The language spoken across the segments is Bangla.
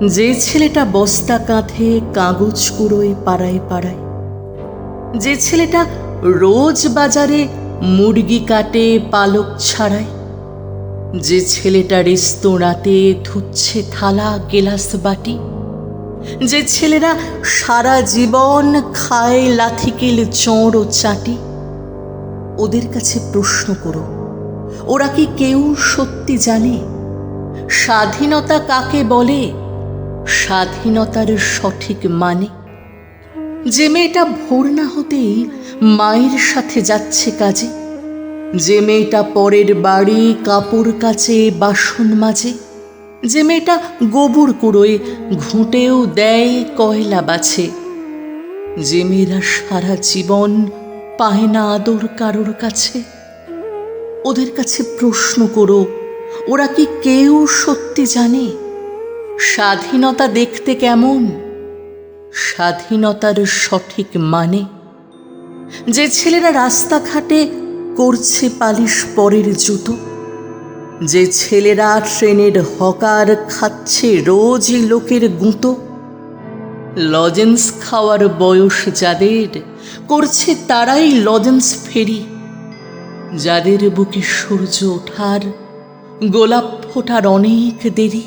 যে ছেলেটা বস্তা কাঁধে কাগজ কুড়োয় পাড়ায় পাড়ায়, যে ছেলেটা রোজ বাজারে মুরগি কাটে পালক ছাড়ায়, যে ছেলেটা রেস্তোরাঁতে ধুচ্ছে থালা গেলাস বাটি, যে ছেলেরা সারা জীবন খায় লাথিকেল চোর ও চাটি, ওদের কাছে প্রশ্ন করো, ওরা কি কেউ সত্যি জানে স্বাধীনতা কাকে বলে, স্বাধীনতার সঠিক মানে? যে মেয়েটা ভোর না হতেই মায়ের সাথে যাচ্ছে কাজে, যে মেয়েটা পরের বাড়ি কাপড় কাচে বাসন মাজে, যে মেয়েটা গোবর কুড়োয় ঘুঁটেও দেয় কয়লা বাছে, যে মেয়েরা সারা জীবন পায় না আদর কারোর কাছে, ওদের কাছে প্রশ্ন করো, ওরা কি কেউ সত্যি জানে স্বাধীনতা দেখতে কেমন, স্বাধীনতার সঠিক মানে? যে ছেলেরা রাস্তাঘাটে করছে পালিশ পরের জুতো, যে ছেলেরা ট্রেনের হকার খাচ্ছে রোজই লোকের গুঁতো, লজেন্স খাওয়ার বয়স যাদের করছে তারাই লজেন্স ফেরি, যাদের বুকে সূর্য ওঠার গোলাপ ফোটার অনেক দেরি,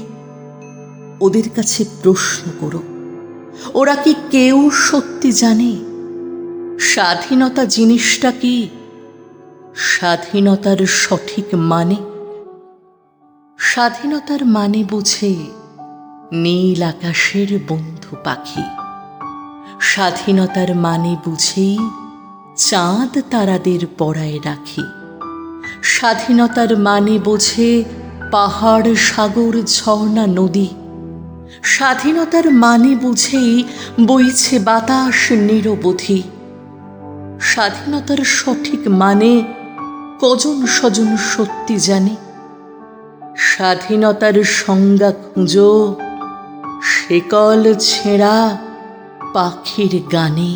ওদের কাছে প্রশ্ন করো, ওরা কি কেউ সত্যি জানে স্বাধীনতা জিনিসটা কি, স্বাধীনতার সঠিক মানে? স্বাধীনতার মানে বুঝে নীল আকাশের বন্ধু পাখি, স্বাধীনতার মানে বুঝেই চাঁদ তারাদের পরায় রাখি, স্বাধীনতার মানে বোঝে পাহাড় সাগর ঝর্ণা নদী, স্বাধীনতার মানে বুঝেই বইছে বাতাস নিরবধি, স্বাধীনতার সঠিক মানে কজন স্বজন সত্যি জানে? স্বাধীনতার সংজ্ঞা খুঁজো শেকল ছেঁড়া পাখির গানে।